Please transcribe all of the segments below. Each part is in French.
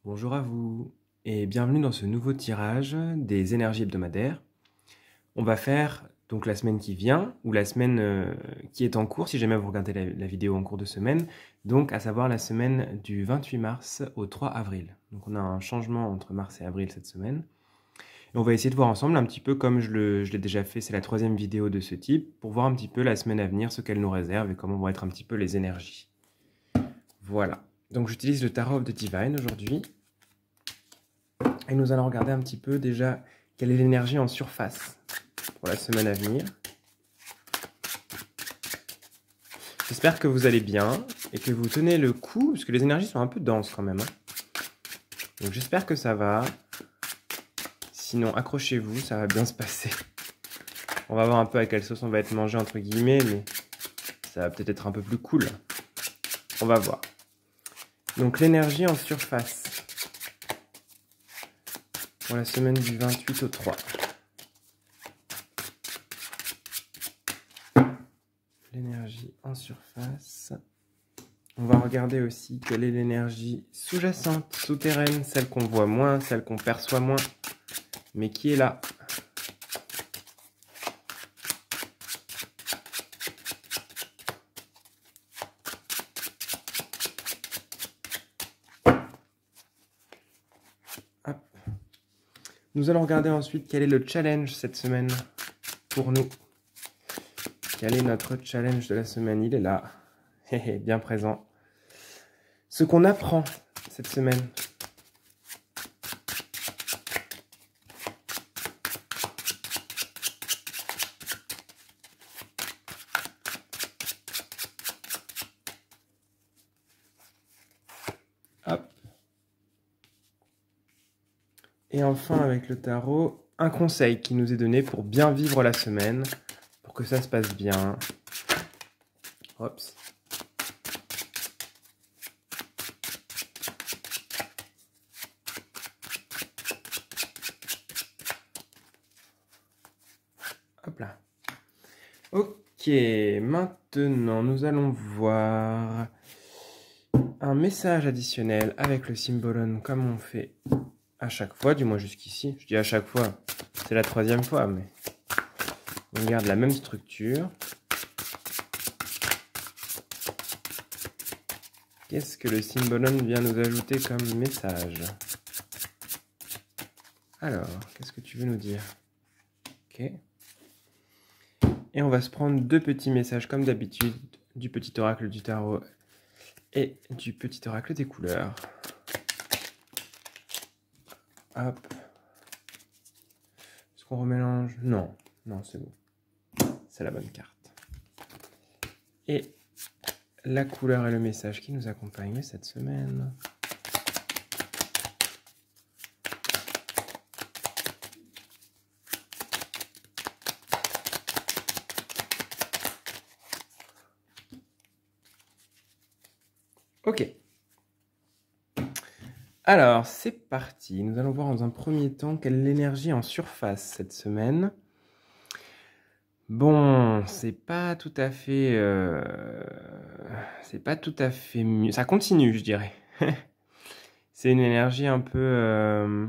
Bonjour à vous et bienvenue dans ce nouveau tirage des énergies hebdomadaires. On va faire donc la semaine qui vient ou la semaine qui est en cours si jamais vous regardez la vidéo en cours de semaine, donc à savoir la semaine du 28 mars au 3 avril. Donc on a un changement entre mars et avril cette semaine. Et on va essayer de voir ensemble un petit peu comme je l'ai déjà fait, c'est la troisième vidéo de ce type, pour voir un petit peu la semaine à venir, ce qu'elle nous réserve et comment vont être un petit peu les énergies. Voilà, donc j'utilise le Tarot of the Divine aujourd'hui. Et nous allons regarder un petit peu déjà quelle est l'énergie en surface pour la semaine à venir. J'espère que vous allez bien et que vous tenez le coup, parce que les énergies sont un peu denses quand même. Donc j'espère que ça va. Sinon, accrochez-vous, ça va bien se passer. On va voir un peu à quelle sauce on va être mangé entre guillemets, mais ça va peut-être être un peu plus cool. On va voir. Donc l'énergie en surface pour la semaine du 28 au 3. L'énergie en surface. On va regarder aussi quelle est l'énergie sous-jacente, souterraine, celle qu'on voit moins, celle qu'on perçoit moins, mais qui est là. Hop. Nous allons regarder ensuite quel est le challenge cette semaine pour nous. Quel est notre challenge de la semaine? Il est là, bien présent. Ce qu'on apprend cette semaine. Hop. Et enfin, avec le tarot, un conseil qui nous est donné pour bien vivre la semaine, pour que ça se passe bien. Hop. Hop là. Ok, maintenant nous allons voir un message additionnel avec le symbolone comme on fait à chaque fois, du moins jusqu'ici. Je dis à chaque fois, c'est la troisième fois, mais on garde la même structure. Qu'est-ce que le symbolone vient nous ajouter comme message? Alors, qu'est-ce que tu veux nous dire? Ok. Et on va se prendre deux petits messages comme d'habitude, du petit oracle du tarot et du petit oracle des couleurs. Hop. Est-ce qu'on remélange? Non, non, c'est bon. C'est la bonne carte. Et la couleur et le message qui nous accompagnent cette semaine. Ok. Alors, c'est parti. Nous allons voir dans un premier temps quelle est l'énergie en surface cette semaine. Bon, c'est pas tout à fait mieux. Ça continue, je dirais. C'est une énergie un peu...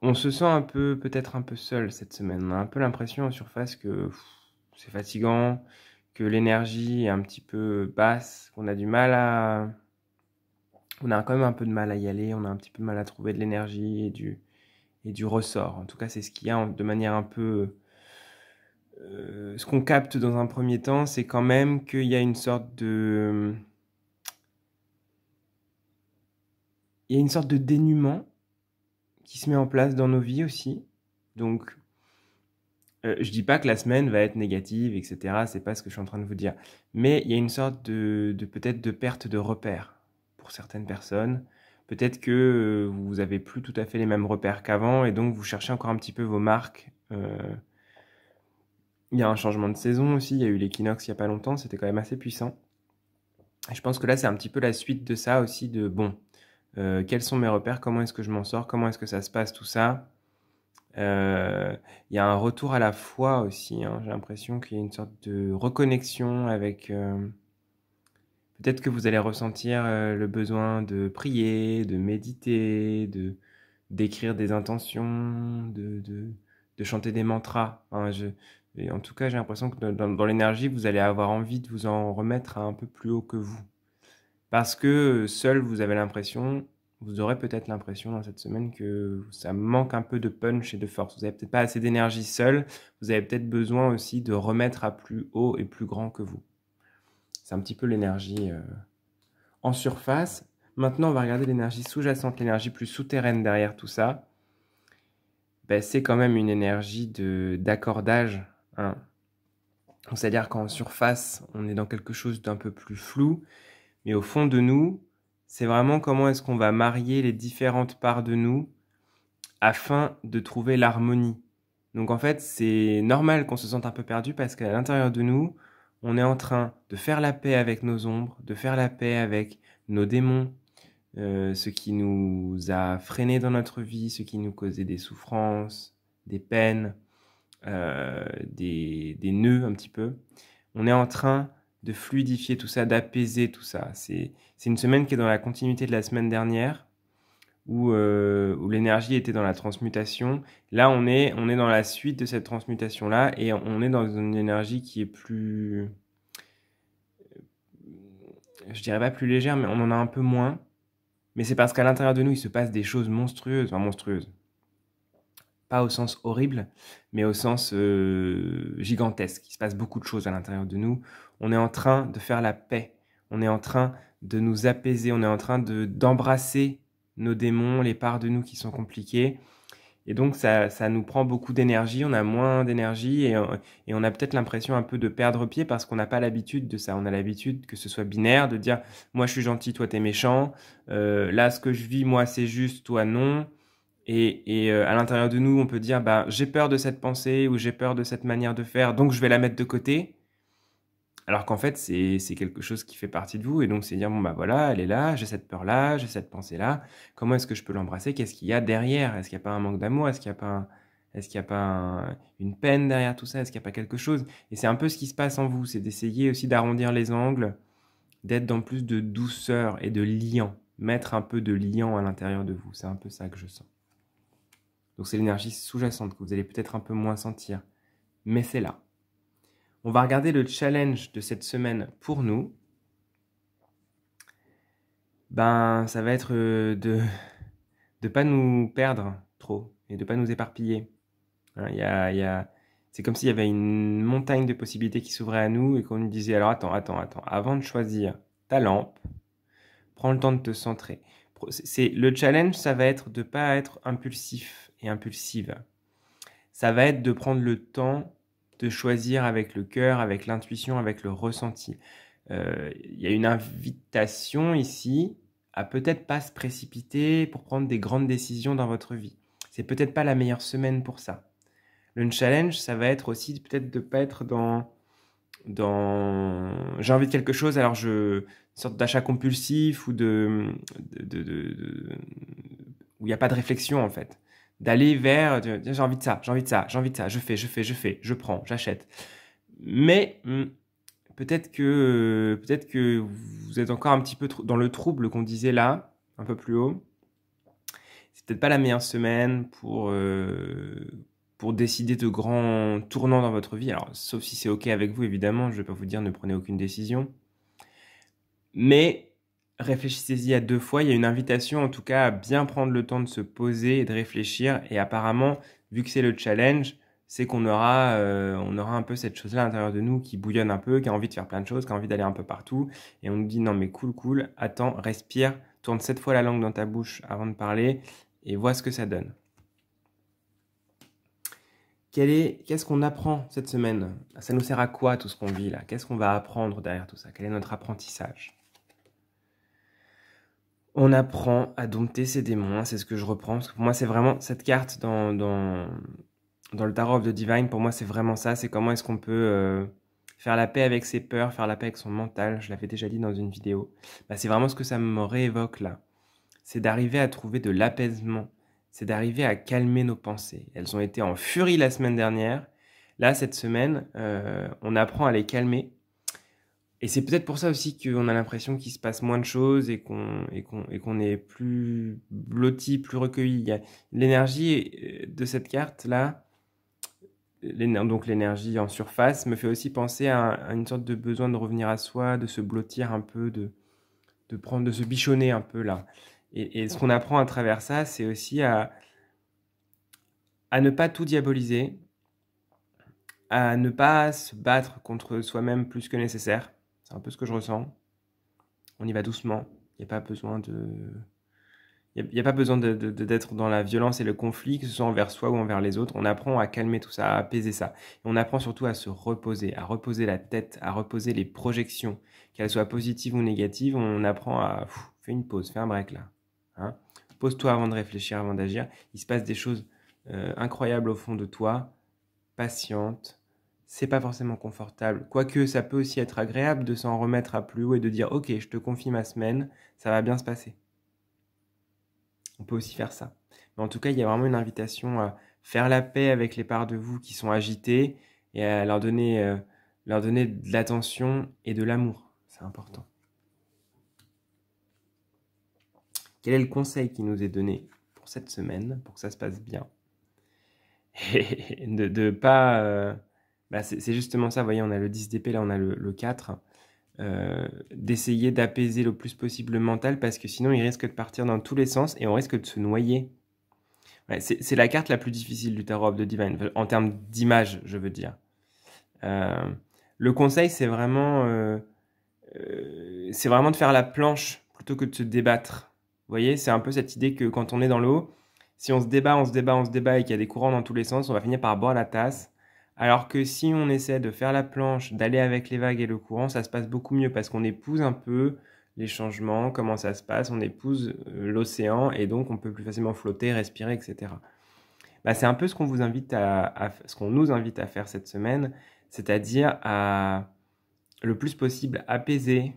On se sent un peu, peut-être un peu seul cette semaine. On a un peu l'impression en surface que c'est fatigant, que l'énergie est un petit peu basse, qu'on a du mal à... On a quand même un peu de mal à y aller, on a un petit peu de mal à trouver de l'énergie et du ressort. En tout cas, c'est ce qu'il y a de manière un peu... ce qu'on capte dans un premier temps, c'est quand même qu'il y a une sorte de... Il y a une sorte de dénuement qui se met en place dans nos vies aussi. Donc, je dis pas que la semaine va être négative, etc. C'est pas ce que je suis en train de vous dire. Mais il y a une sorte de peut-être de perte de repères pour certaines personnes. Peut-être que vous avez plus tout à fait les mêmes repères qu'avant et donc vous cherchez encore un petit peu vos marques. Il y a un changement de saison aussi. Il y a eu l'équinoxe il y a pas longtemps. C'était quand même assez puissant. Et je pense que là, c'est un petit peu la suite de ça aussi, de bon, quels sont mes repères, comment est-ce que je m'en sors, comment est-ce que ça se passe tout ça. Il y a un retour à la foi aussi, hein. J'ai l'impression qu'il y a une sorte de reconnexion avec Peut-être que vous allez ressentir le besoin de prier, de méditer, d'écrire des intentions, de chanter des mantras. Hein, et en tout cas, j'ai l'impression que dans l'énergie, vous allez avoir envie de vous en remettre à un peu plus haut que vous. Parce que seul, vous avez l'impression, vous aurez peut-être l'impression dans cette semaine que ça manque un peu de punch et de force. Vous n'avez peut-être pas assez d'énergie seul. Vous avez peut-être besoin aussi de remettre à plus haut et plus grand que vous. C'est un petit peu l'énergie en surface. Maintenant, on va regarder l'énergie sous-jacente, l'énergie plus souterraine derrière tout ça. Ben, c'est quand même une énergie d'accordage. Hein. C'est-à-dire qu'en surface, on est dans quelque chose d'un peu plus flou, mais au fond de nous, c'est vraiment comment est-ce qu'on va marier les différentes parts de nous afin de trouver l'harmonie. Donc en fait, c'est normal qu'on se sente un peu perdu parce qu'à l'intérieur de nous, on est en train de faire la paix avec nos ombres, de faire la paix avec nos démons, ce qui nous a freinés dans notre vie, ce qui nous causait des souffrances, des peines, des nœuds un petit peu. On est en train de fluidifier tout ça, d'apaiser tout ça. C'est une semaine qui est dans la continuité de la semaine dernière, où l'énergie était dans la transmutation. Là, on est dans la suite de cette transmutation-là, et on est dans une énergie qui est plus... Je dirais pas plus légère, mais on en a un peu moins. Mais c'est parce qu'à l'intérieur de nous, il se passe des choses monstrueuses, enfin monstrueuses. Pas au sens horrible, mais au sens gigantesque. Il se passe beaucoup de choses à l'intérieur de nous. On est en train de faire la paix. On est en train de nous apaiser. On est en train d'embrasser nos démons, les parts de nous qui sont compliquées. Et donc, ça nous prend beaucoup d'énergie. On a moins d'énergie et on a peut-être l'impression un peu de perdre pied parce qu'on n'a pas l'habitude de ça. On a l'habitude que ce soit binaire, de dire « moi, je suis gentil, toi, t'es méchant. Là, ce que je vis, moi, c'est juste, toi, non. » Et à l'intérieur de nous, on peut dire bah, j'ai peur de cette pensée ou j'ai peur de cette manière de faire, donc je vais la mettre de côté. Alors qu'en fait, c'est quelque chose qui fait partie de vous. Et donc, c'est dire bon, bah voilà, elle est là, j'ai cette peur-là, j'ai cette pensée-là. Comment est-ce que je peux l'embrasser? Qu'est-ce qu'il y a derrière? Est-ce qu'il n'y a pas un manque d'amour? Est-ce qu'il n'y a pas, une peine derrière tout ça? Est-ce qu'il n'y a pas quelque chose? Et c'est un peu ce qui se passe en vous. C'est d'essayer aussi d'arrondir les angles, d'être dans plus de douceur et de liant. Mettre un peu de liant à l'intérieur de vous. C'est un peu ça que je sens. Donc c'est l'énergie sous-jacente que vous allez peut-être un peu moins sentir. Mais c'est là. On va regarder le challenge de cette semaine pour nous. Ben, ça va être de ne pas nous perdre trop et de ne pas nous éparpiller. Hein, c'est comme s'il y avait une montagne de possibilités qui s'ouvrait à nous et qu'on nous disait alors attends. Avant de choisir ta lampe, prends le temps de te centrer. Le challenge, ça va être de ne pas être impulsif et impulsive. Ça va être de prendre le temps de choisir avec le cœur, avec l'intuition, avec le ressenti. Il y a une invitation ici à peut-être pas se précipiter pour prendre des grandes décisions dans votre vie. C'est peut-être pas la meilleure semaine pour ça. Le challenge, ça va être aussi peut-être de pas être dans j'ai envie de quelque chose, alors une sorte d'achat compulsif ou où il n'y a pas de réflexion en fait. D'aller vers j'ai envie de ça, je fais, je prends, j'achète. Mais peut-être que vous êtes encore un petit peu dans le trouble qu'on disait là, un peu plus haut. C'est peut-être pas la meilleure semaine pour décider de grands tournants dans votre vie. Alors, sauf si c'est OK avec vous, évidemment, je ne vais pas vous dire ne prenez aucune décision. Mais réfléchissez-y à 2 fois. Il y a une invitation, en tout cas, à bien prendre le temps de se poser et de réfléchir. Et apparemment, vu que c'est le challenge, c'est qu'on aura un peu cette chose-là à l'intérieur de nous qui bouillonne un peu, qui a envie de faire plein de choses, qui a envie d'aller un peu partout. Et on nous dit, non mais cool, attends, respire, tourne 7 fois la langue dans ta bouche avant de parler et vois ce que ça donne. Qu'est-ce qu'on apprend cette semaine? Ça nous sert à quoi tout ce qu'on vit là? Qu'est-ce qu'on va apprendre derrière tout ça? Quel est notre apprentissage? On apprend à dompter ses démons, c'est ce que je reprends. Parce que pour moi, c'est vraiment cette carte dans le Tarot of the Divine. Pour moi, c'est vraiment ça. C'est comment est-ce qu'on peut faire la paix avec ses peurs, faire la paix avec son mental. Je l'avais déjà dit dans une vidéo. Bah, c'est vraiment ce que ça me réévoque là. C'est d'arriver à trouver de l'apaisement. C'est d'arriver à calmer nos pensées. Elles ont été en furie la semaine dernière. Là, cette semaine, on apprend à les calmer. Et c'est peut-être pour ça aussi qu'on a l'impression qu'il se passe moins de choses et qu'on est plus blotti, plus recueilli. L'énergie de cette carte-là, donc l'énergie en surface, me fait aussi penser à une sorte de besoin de revenir à soi, de se blottir un peu, de se bichonner un peu là. Et ce qu'on apprend à travers ça, c'est aussi à ne pas tout diaboliser, à ne pas se battre contre soi-même plus que nécessaire. C'est un peu ce que je ressens. On y va doucement. Il n'y a pas besoin de... Il n'y a pas besoin d'être dans la violence et le conflit, que ce soit envers soi ou envers les autres. On apprend à calmer tout ça, à apaiser ça. Et on apprend surtout à se reposer, à reposer la tête, à reposer les projections, qu'elles soient positives ou négatives. On apprend à... fais une pause, fais un break là. Hein. Pose-toi avant de réfléchir, avant d'agir. Il se passe des choses incroyables au fond de toi, patiente. C'est pas forcément confortable. Quoique, ça peut aussi être agréable de s'en remettre à plus haut et de dire « Ok, je te confie ma semaine, ça va bien se passer. » On peut aussi faire ça. Mais en tout cas, il y a vraiment une invitation à faire la paix avec les parts de vous qui sont agitées et à leur donner de l'attention et de l'amour. C'est important. Quel est le conseil qui nous est donné pour cette semaine, pour que ça se passe bien? Et de pas... c'est justement ça, vous voyez, on a le 10 d'épée, là on a le 4. D'essayer d'apaiser le plus possible le mental parce que sinon il risque de partir dans tous les sens et on risque de se noyer. Ouais, c'est la carte la plus difficile du Tarot of the Divine, en termes d'image, je veux dire. Le conseil, c'est vraiment de faire la planche plutôt que de se débattre. Vous voyez, c'est un peu cette idée que quand on est dans l'eau, si on se débat, on se débat, on se débat et qu'il y a des courants dans tous les sens, on va finir par boire la tasse. Alors que si on essaie de faire la planche, d'aller avec les vagues et le courant, ça se passe beaucoup mieux parce qu'on épouse un peu les changements, comment ça se passe, on épouse l'océan et donc on peut plus facilement flotter, respirer, etc. C'est un peu ce qu'on vous invite ce qu'on nous invite à faire cette semaine, c'est-à-dire à le plus possible apaiser.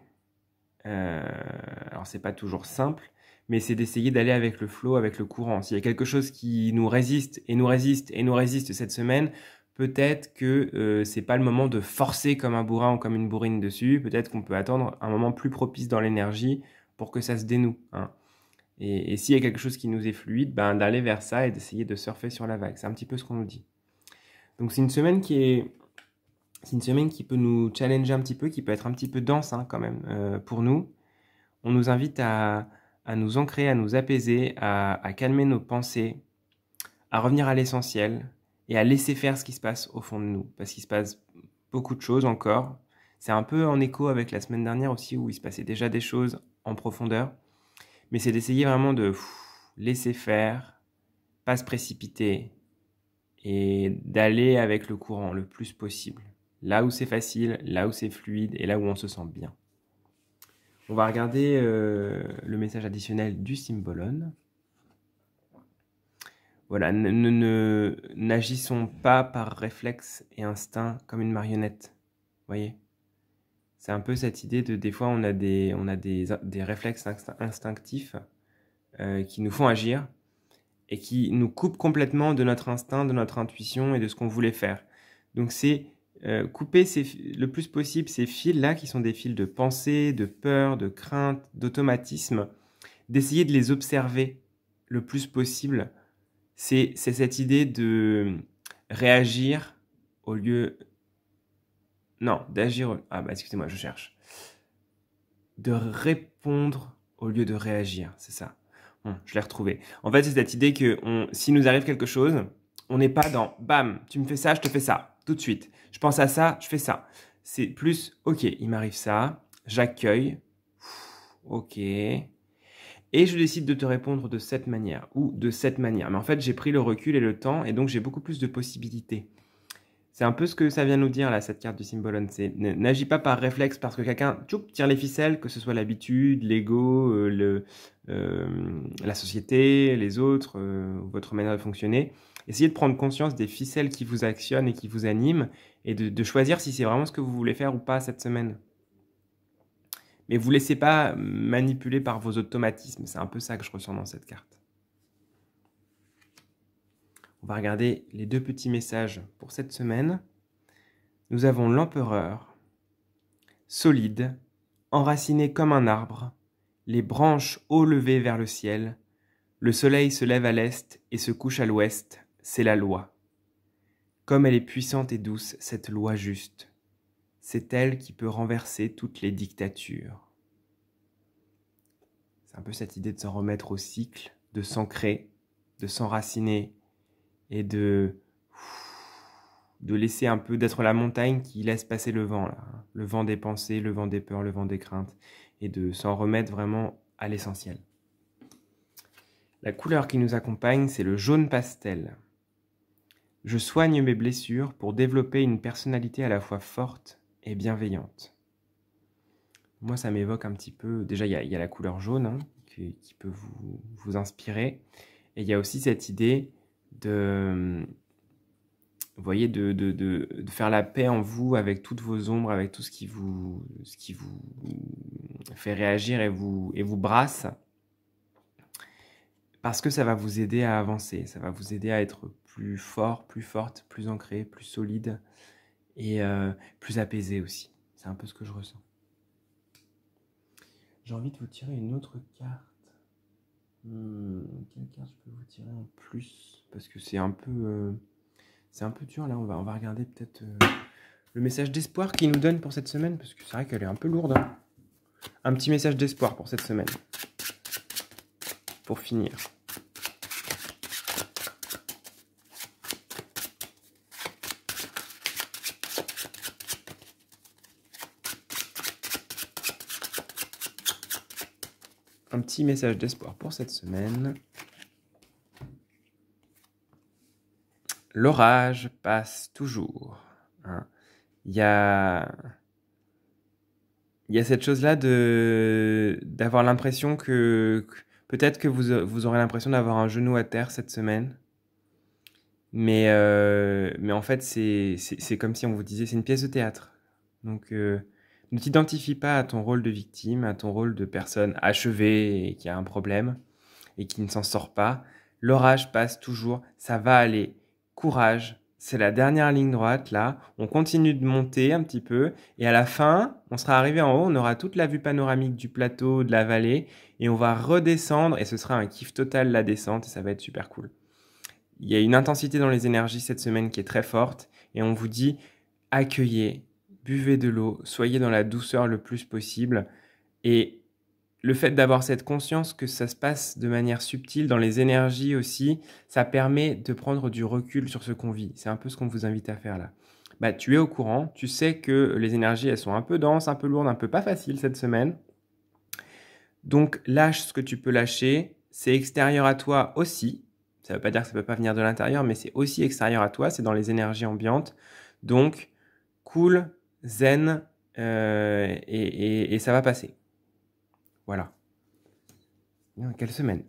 Alors c'est pas toujours simple, mais c'est d'essayer d'aller avec le flow, avec le courant. S'il y a quelque chose qui nous résiste et nous résiste et nous résiste cette semaine, peut-être que c'est pas le moment de forcer comme un bourrin ou comme une bourrine dessus. Peut-être qu'on peut attendre un moment plus propice dans l'énergie pour que ça se dénoue. Hein. Et s'il y a quelque chose qui nous est fluide, d'aller vers ça et d'essayer de surfer sur la vague. C'est un petit peu ce qu'on nous dit. Donc c'est une semaine qui peut nous challenger un petit peu, qui peut être un petit peu dense hein, quand même pour nous. On nous invite à nous ancrer, à nous apaiser, à calmer nos pensées, à revenir à l'essentiel et à laisser faire ce qui se passe au fond de nous. Parce qu'il se passe beaucoup de choses encore. C'est un peu en écho avec la semaine dernière aussi où il se passait déjà des choses en profondeur. Mais c'est d'essayer vraiment de laisser faire, pas se précipiter et d'aller avec le courant le plus possible. Là où c'est facile, là où c'est fluide et là où on se sent bien. On va regarder le message additionnel du Symbolon. Voilà, n'agissons pas par réflexe et instinct comme une marionnette. Vous voyez ? C'est un peu cette idée de des fois on a des réflexes instinctifs qui nous font agir et qui nous coupent complètement de notre instinct, de notre intuition et de ce qu'on voulait faire. Donc c'est couper le plus possible ces fils-là qui sont des fils de pensée, de peur, de crainte, d'automatisme, d'essayer de les observer le plus possible. C'est cette idée de réagir au lieu... Non, d'agir... Ah excusez-moi, je cherche. De répondre au lieu de réagir, c'est ça. Bon, je l'ai retrouvé. En fait, c'est cette idée que s'il nous arrive quelque chose, on n'est pas dans « bam, tu me fais ça, je te fais ça, tout de suite. Je pense à ça, je fais ça. » C'est plus « ok, il m'arrive ça, j'accueille, ok, et je décide de te répondre de cette manière ou de cette manière. » Mais en fait, j'ai pris le recul et le temps et donc j'ai beaucoup plus de possibilités. C'est un peu ce que ça vient nous dire, là, cette carte du Symbolon. C'est n'agis pas par réflexe parce que quelqu'un tire les ficelles, que ce soit l'habitude, l'ego, la société, les autres, votre manière de fonctionner. Essayez de prendre conscience des ficelles qui vous actionnent et qui vous animent et de choisir si c'est vraiment ce que vous voulez faire ou pas cette semaine. Mais vous ne laissez pas manipuler par vos automatismes. C'est un peu ça que je ressens dans cette carte. On va regarder les deux petits messages pour cette semaine. Nous avons l'empereur. solide, enraciné comme un arbre, les branches haut levées vers le ciel, le soleil se lève à l'est et se couche à l'ouest, c'est la loi. Comme elle est puissante et douce, cette loi juste, c'est elle qui peut renverser toutes les dictatures. C'est un peu cette idée de s'en remettre au cycle, de s'ancrer, de s'enraciner et de laisser un peu, d'être la montagne qui laisse passer le vent, là. Le vent des pensées, le vent des peurs, le vent des craintes, et de s'en remettre vraiment à l'essentiel. La couleur qui nous accompagne, c'est le jaune pastel. Je soigne mes blessures pour développer une personnalité à la fois forte et bienveillante. Moi, ça m'évoque un petit peu... Déjà, il y a la couleur jaune hein, qui peut vous inspirer. Et il y a aussi cette idée de... Vous voyez, de faire la paix en vous avec toutes vos ombres, avec tout ce qui vous fait réagir et vous brasse. Parce que ça va vous aider à avancer, ça va vous aider à être plus fort, plus forte, plus ancré, plus solide et plus apaisé aussi. C'est un peu ce que je ressens. J'ai envie de vous tirer une autre carte. Quelle carte je peux vous tirer en plus? Parce que c'est un peu dur là. On va regarder peut-être le message d'espoir qu'il nous donne pour cette semaine. Parce que c'est vrai qu'elle est un peu lourde. Hein. Un petit message d'espoir pour cette semaine. Pour finir. Un petit message d'espoir pour cette semaine. L'orage passe toujours. Hein. Il y a cette chose-là d'avoir l'impression que peut-être que vous aurez l'impression d'avoir un genou à terre cette semaine. Mais en fait, c'est comme si on vous disait, c'est une pièce de théâtre. Donc, ne t'identifie pas à ton rôle de victime, à ton rôle de personne achevée et qui a un problème et qui ne s'en sort pas. L'orage passe toujours, ça va aller. Courage, c'est la dernière ligne droite là. On continue de monter un petit peu et à la fin, on sera arrivé en haut, on aura toute la vue panoramique du plateau, de la vallée et on va redescendre et ce sera un kiff total la descente et ça va être super cool. Il y a une intensité dans les énergies cette semaine qui est très forte et on vous dit accueillez, buvez de l'eau, soyez dans la douceur le plus possible et le fait d'avoir cette conscience que ça se passe de manière subtile dans les énergies aussi, ça permet de prendre du recul sur ce qu'on vit. C'est un peu ce qu'on vous invite à faire là. Bah, tu es au courant, tu sais que les énergies elles sont un peu denses, un peu lourdes, un peu pas faciles cette semaine. Donc lâche ce que tu peux lâcher, c'est extérieur à toi aussi. Ça ne veut pas dire que ça ne peut pas venir de l'intérieur, mais c'est aussi extérieur à toi, c'est dans les énergies ambiantes. Donc, cool, zen, et ça va passer. Voilà. Bien, quelle semaine.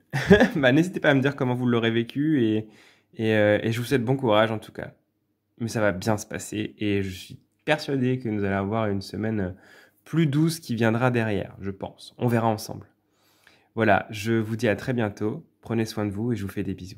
Bah, n'hésitez pas à me dire comment vous l'aurez vécu, et je vous souhaite bon courage en tout cas. Mais ça va bien se passer, et je suis persuadé que nous allons avoir une semaine plus douce qui viendra derrière, je pense. On verra ensemble. Voilà, je vous dis à très bientôt. Prenez soin de vous et je vous fais des bisous.